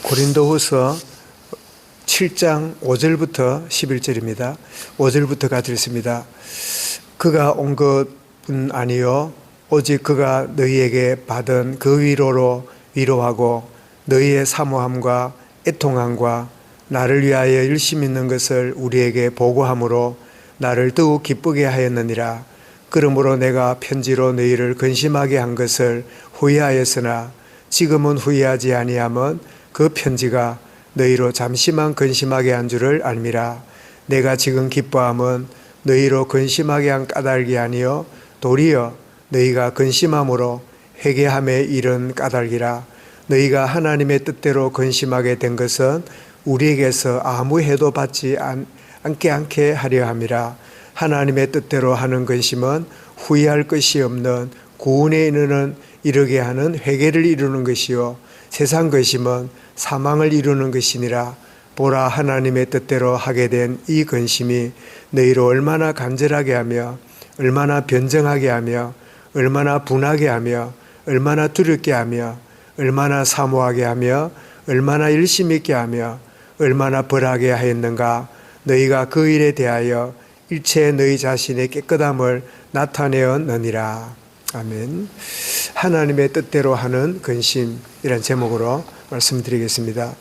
고린도후서 7장 5절부터 11절입니다. 5절부터 같이 읽습니다. 그가 온 것은 아니요 오직 그가 너희에게 받은 그 위로로 위로하고 너희의 사모함과 애통함과 나를 위하여 열심 있는 것을 우리에게 보고함으로 나를 더욱 기쁘게 하였느니라. 그러므로 내가 편지로 너희를 근심하게 한 것을 후회하였으나 지금은 후회하지 아니함은 그 편지가 너희로 잠시만 근심하게 한 줄을 알미라. 내가 지금 기뻐함은 너희로 근심하게 한 까닭이 아니요 도리어 너희가 근심함으로 회개함에 이른 까닭이라. 너희가 하나님의 뜻대로 근심하게 된 것은 우리에게서 아무 해도 받지 않게 하려 함이라. 하나님의 뜻대로 하는 근심은 후회할 것이 없는 구원에 이르게 하는 회개를 이루는 것이요 세상 근심은 사망을 이루는 것이니라. 보라, 하나님의 뜻대로 하게 된 이 근심이 너희로 얼마나 간절하게 하며 얼마나 변정하게 하며 얼마나 분하게 하며 얼마나 두렵게 하며 얼마나 사모하게 하며 얼마나 열심 있게 하며 얼마나 벌하게 하였는가. 너희가 그 일에 대하여 일체 너희 자신의 깨끗함을 나타내었느니라. 아멘. 하나님의 뜻대로 하는 근심이란 제목으로 말씀드리겠습니다.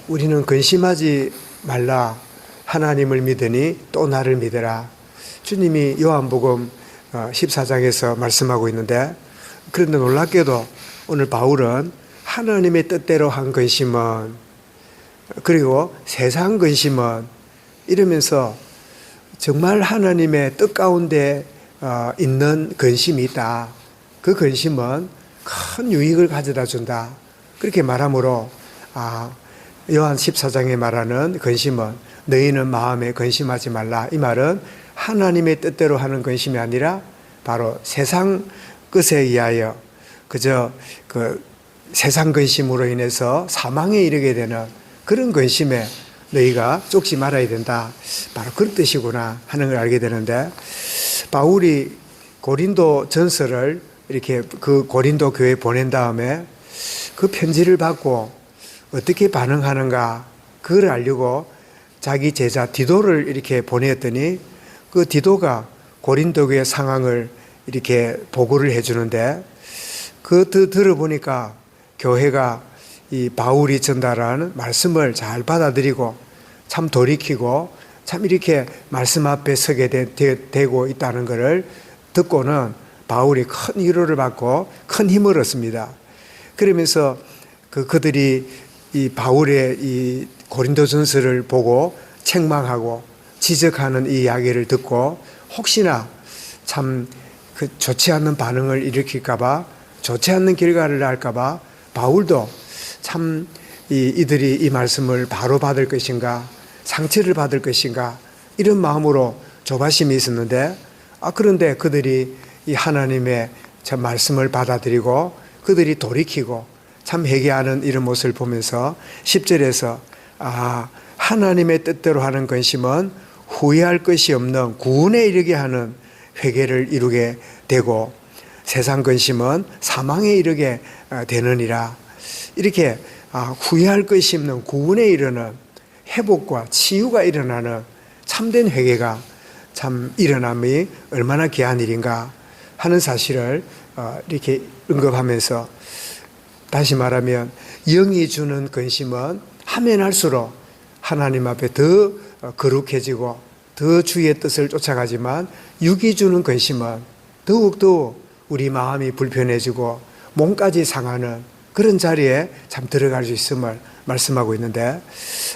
우리는 근심하지 말라. 하나님을 믿으니 또 나를 믿으라. 주님이 요한복음 14장에서 말씀하고 있는데, 그런데 놀랍게도 오늘 바울은 하나님의 뜻대로 한 근심은, 그리고 세상 근심은 이러면서 정말 하나님의 뜻 가운데 있는 근심이 있다. 그 근심은 큰 유익을 가져다 준다. 그렇게 말하므로 요한 14장에 말하는 근심은 너희는 마음에 근심하지 말라. 이 말은 하나님의 뜻대로 하는 근심이 아니라 바로 세상 것에 의하여 그저 그 세상 근심으로 인해서 사망에 이르게 되는 그런 근심에 너희가 쫓지 말아야 된다. 바로 그런 뜻이구나 하는 걸 알게 되는데, 바울이 고린도 전서를 이렇게 그 고린도 교회에 보낸 다음에 그 편지를 받고 어떻게 반응하는가 그걸 알려고 자기 제자 디도를 이렇게 보냈더니 그 디도가 고린도 교회 상황을 이렇게 보고를 해주는데, 그 들어보니까 교회가 이 바울이 전달하는 말씀을 잘 받아들이고 참 돌이키고 참 이렇게 말씀 앞에 서게 되고 있다는 것을 듣고는 바울이 큰 위로를 받고 큰 힘을 얻습니다. 그러면서 그들이 이 바울의 이 고린도전서를 보고 책망하고 지적하는 이 이야기를 듣고 혹시나 참 그 좋지 않는 반응을 일으킬까봐, 좋지 않는 결과를 날까봐 바울도 참 이들이 이 말씀을 바로 받을 것인가, 상처를 받을 것인가, 이런 마음으로 조바심이 있었는데, 그런데 그들이 이 하나님의 참 말씀을 받아들이고 그들이 돌이키고 참 회개하는 이런 모습을 보면서 10절에서 하나님의 뜻대로 하는 근심은 후회할 것이 없는 구원에 이르게 하는 회개를 이루게 되고 세상 근심은 사망에 이르게 되느니라. 이렇게 후회할 것이 없는 구원에 이르는 회복과 치유가 일어나는 참된 회개가 참 일어남이 얼마나 귀한 일인가 하는 사실을 이렇게 언급하면서, 다시 말하면 영이 주는 근심은 하면 할수록 하나님 앞에 더 거룩해지고 더 주의 뜻을 쫓아가지만, 육이 주는 근심은 더욱더 우리 마음이 불편해지고 몸까지 상하는 그런 자리에 참 들어갈 수 있음을 말씀하고 있는데,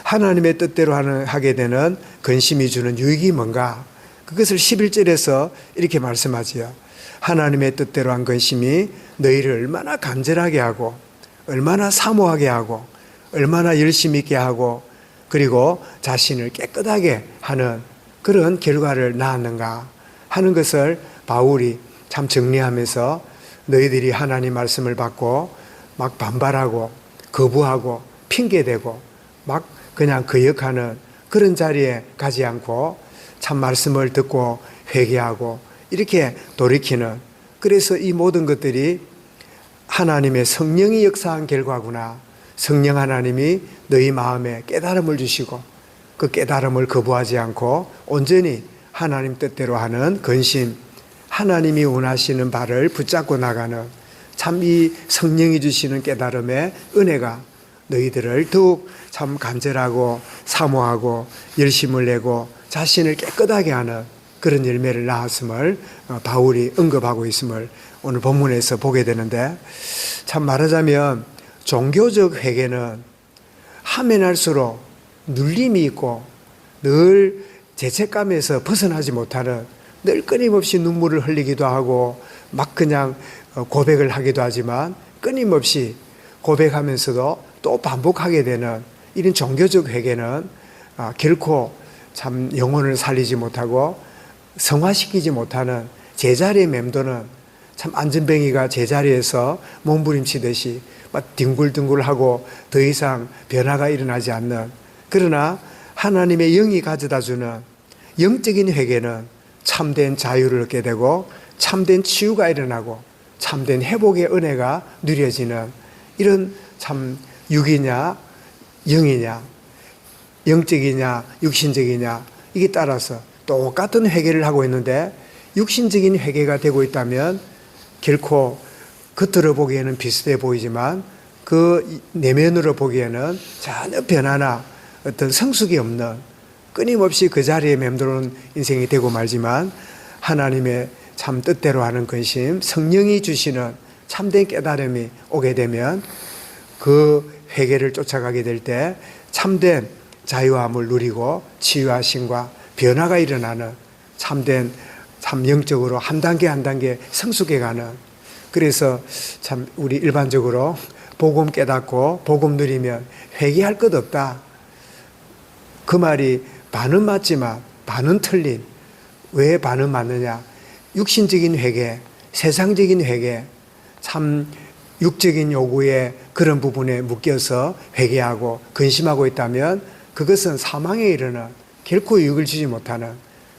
하나님의 뜻대로 하게 되는 근심이 주는 유익이 뭔가, 그것을 11절에서 이렇게 말씀하지요. 하나님의 뜻대로 한 근심이 너희를 얼마나 간절하게 하고 얼마나 사모하게 하고 얼마나 열심히 있게 하고 그리고 자신을 깨끗하게 하는 그런 결과를 낳았는가 하는 것을 바울이 참 정리하면서, 너희들이 하나님 말씀을 받고 막 반발하고 거부하고 핑계대고 막 그냥 거역하는 그런 자리에 가지 않고 참 말씀을 듣고 회개하고 이렇게 돌이키는, 그래서 이 모든 것들이 하나님의 성령이 역사한 결과구나. 성령 하나님이 너희 마음에 깨달음을 주시고 그 깨달음을 거부하지 않고 온전히 하나님 뜻대로 하는 근심, 하나님이 원하시는 바를 붙잡고 나가는 참 이 성령이 주시는 깨달음의 은혜가 너희들을 더욱 참 간절하고 사모하고 열심을 내고 자신을 깨끗하게 하는 그런 열매를 낳았음을 바울이 언급하고 있음을 오늘 본문에서 보게 되는데, 참 말하자면 종교적 회개는 하면 할수록 눌림이 있고 늘 죄책감에서 벗어나지 못하는, 늘 끊임없이 눈물을 흘리기도 하고 막 그냥 고백을 하기도 하지만 끊임없이 고백하면서도 또 반복하게 되는 이런 종교적 회개는 결코 참 영혼을 살리지 못하고 성화시키지 못하는, 제자리에 맴도는 참 안전뱅이가 제자리에서 몸부림치듯이 막 뒹굴뒹굴하고 더 이상 변화가 일어나지 않는, 그러나 하나님의 영이 가져다주는 영적인 회개는 참된 자유를 얻게 되고 참된 치유가 일어나고 참된 회복의 은혜가 누려지는, 이런 참 육이냐 영이냐 영적이냐 육신적이냐 이게 따라서 똑같은 회개를 하고 있는데, 육신적인 회개가 되고 있다면 결코 겉으로 보기에는 비슷해 보이지만 그 내면으로 보기에는 전혀 변화나 어떤 성숙이 없는, 끊임없이 그 자리에 맴도는 인생이 되고 말지만, 하나님의 참 뜻대로 하는 근심, 성령이 주시는 참된 깨달음이 오게 되면 그 회개를 쫓아가게 될 때 참된 자유함을 누리고 치유하심과 변화가 일어나는, 참된 참 영적으로 한 단계 한 단계 성숙해 가는. 그래서 참 우리 일반적으로 복음 깨닫고 복음 누리면 회개할 것 없다, 그 말이 반은 맞지만 반은 틀린. 왜 반은 맞느냐? 육신적인 회개, 세상적인 회개, 참 육적인 요구에 그런 부분에 묶여서 회개하고 근심하고 있다면 그것은 사망에 이르는, 결코 유익을 주지 못하는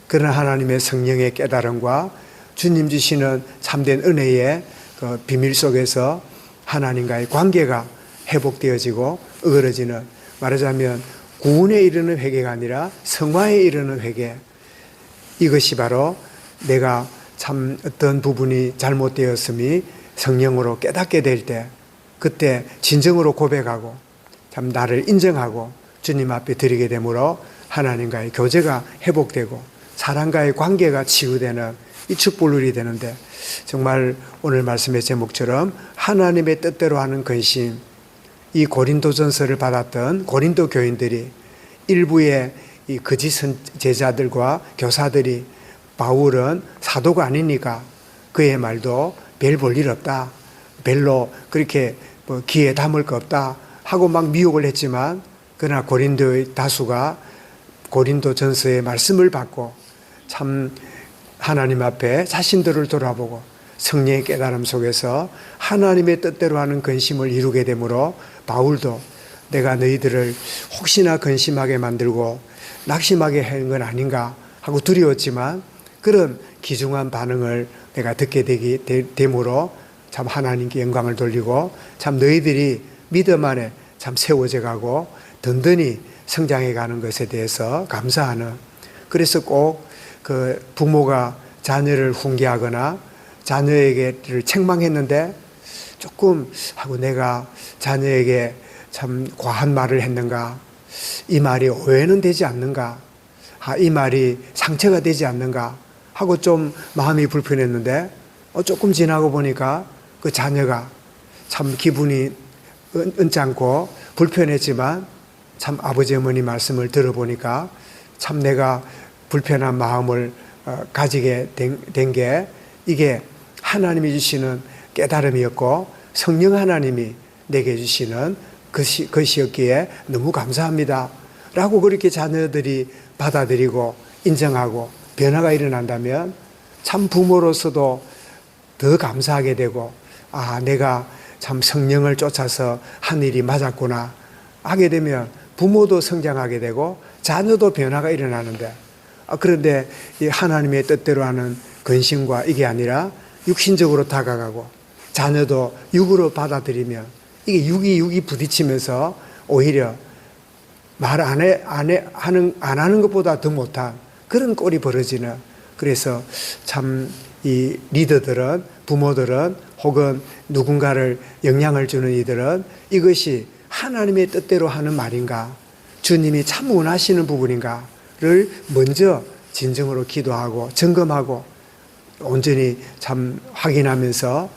그런 하나님의 성령의 깨달음과 주님 주시는 참된 은혜의 그 비밀 속에서 하나님과의 관계가 회복되어지고 어그러지는, 말하자면 구원에 이르는 회개가 아니라 성화에 이르는 회개. 이것이 바로 내가 참 어떤 부분이 잘못되었음이 성령으로 깨닫게 될 때, 그때 진정으로 고백하고 참 나를 인정하고 주님 앞에 드리게 되므로 하나님과의 교제가 회복되고 사람과의 관계가 치유되는 이 축복률이 되는데, 정말 오늘 말씀의 제목처럼 하나님의 뜻대로 하는 근심, 이 고린도전서를 받았던 고린도 교인들이, 일부의 이 거짓 제자들과 교사들이 바울은 사도가 아니니까 그의 말도 별 볼 일 없다, 별로 그렇게 뭐 귀에 담을 거 없다 하고 막 미혹을 했지만, 그러나 고린도의 다수가 고린도전서의 말씀을 받고 참 하나님 앞에 자신들을 돌아보고 성령의 깨달음 속에서 하나님의 뜻대로 하는 근심을 이루게 되므로, 바울도 내가 너희들을 혹시나 근심하게 만들고 낙심하게 한 건 아닌가 하고 두려웠지만 그런 귀중한 반응을 내가 듣게 되므로 참 하나님께 영광을 돌리고 참 너희들이 믿음 안에 참 세워져 가고 든든히 성장해 가는 것에 대해서 감사하는, 그래서 꼭 그 부모가 자녀를 훈계하거나 자녀에게를 책망했는데 조금 하고 내가 자녀에게 참 과한 말을 했는가, 이 말이 오해는 되지 않는가, 이 말이 상처가 되지 않는가 하고 좀 마음이 불편했는데 조금 지나고 보니까 그 자녀가 참 기분이 언짢고 불편했지만 참 아버지 어머니 말씀을 들어보니까 참 내가 불편한 마음을 가지게 된 게 이게 하나님이 주시는 깨달음이었고 성령 하나님이 내게 주시는 것이었기에 너무 감사합니다 라고 그렇게 자녀들이 받아들이고 인정하고 변화가 일어난다면 참 부모로서도 더 감사하게 되고, 내가 참 성령을 쫓아서 한 일이 맞았구나 하게 되면 부모도 성장하게 되고 자녀도 변화가 일어나는데, 그런데 이 하나님의 뜻대로 하는 근심과 이게 아니라 육신적으로 다가가고 자녀도 육으로 받아들이면 이게 육이 부딪히면서 오히려 말 안 하는 것보다 더 못한 그런 꼴이 벌어지는, 그래서 참 이 리더들은, 부모들은, 혹은 누군가를 영향을 주는 이들은 이것이 하나님의 뜻대로 하는 말인가, 주님이 참 원하시는 부분인가를 먼저 진정으로 기도하고 점검하고 온전히 참 확인하면서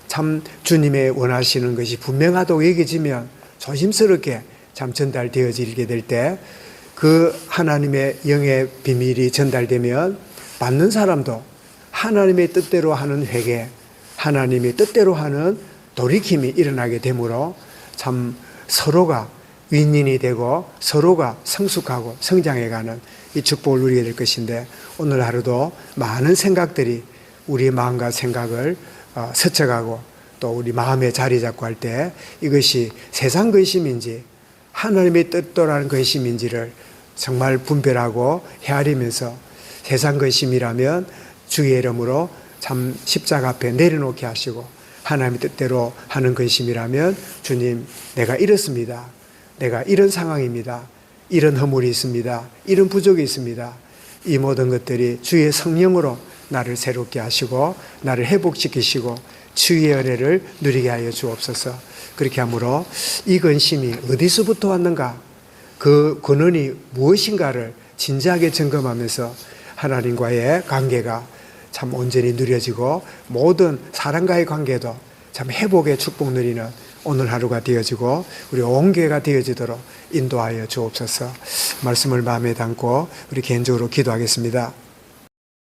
참 주님의 원하시는 것이 분명하다고 여겨지면 조심스럽게 참 전달되어지게 될 때, 그 하나님의 영의 비밀이 전달되면 받는 사람도 하나님의 뜻대로 하는 회개, 하나님의 뜻대로 하는 돌이킴이 일어나게 되므로 참 서로가 윈윈이 되고 서로가 성숙하고 성장해가는 이 축복을 누리게 될 것인데, 오늘 하루도 많은 생각들이 우리의 마음과 생각을 스쳐가고 또 우리 마음에 자리 잡고 할 때 이것이 세상 근심인지 하나님의 뜻대로라는 근심인지를 정말 분별하고 헤아리면서, 세상 근심이라면 주의 이름으로 참 십자가 앞에 내려놓게 하시고, 하나님의 뜻대로 하는 근심이라면 주님, 내가 이렇습니다. 내가 이런 상황입니다. 이런 허물이 있습니다. 이런 부족이 있습니다. 이 모든 것들이 주의 성령으로 나를 새롭게 하시고 나를 회복시키시고 주의 은혜를 누리게 하여 주옵소서. 그렇게 함으로 이 근심이 어디서부터 왔는가, 그 근원이 무엇인가를 진지하게 점검하면서 하나님과의 관계가 참 온전히 누려지고 모든 사람과의 관계도 참 회복의 축복 누리는 오늘 하루가 되어지고 우리 온 교회가 되어지도록 인도하여 주옵소서. 말씀을 마음에 담고 우리 개인적으로 기도하겠습니다.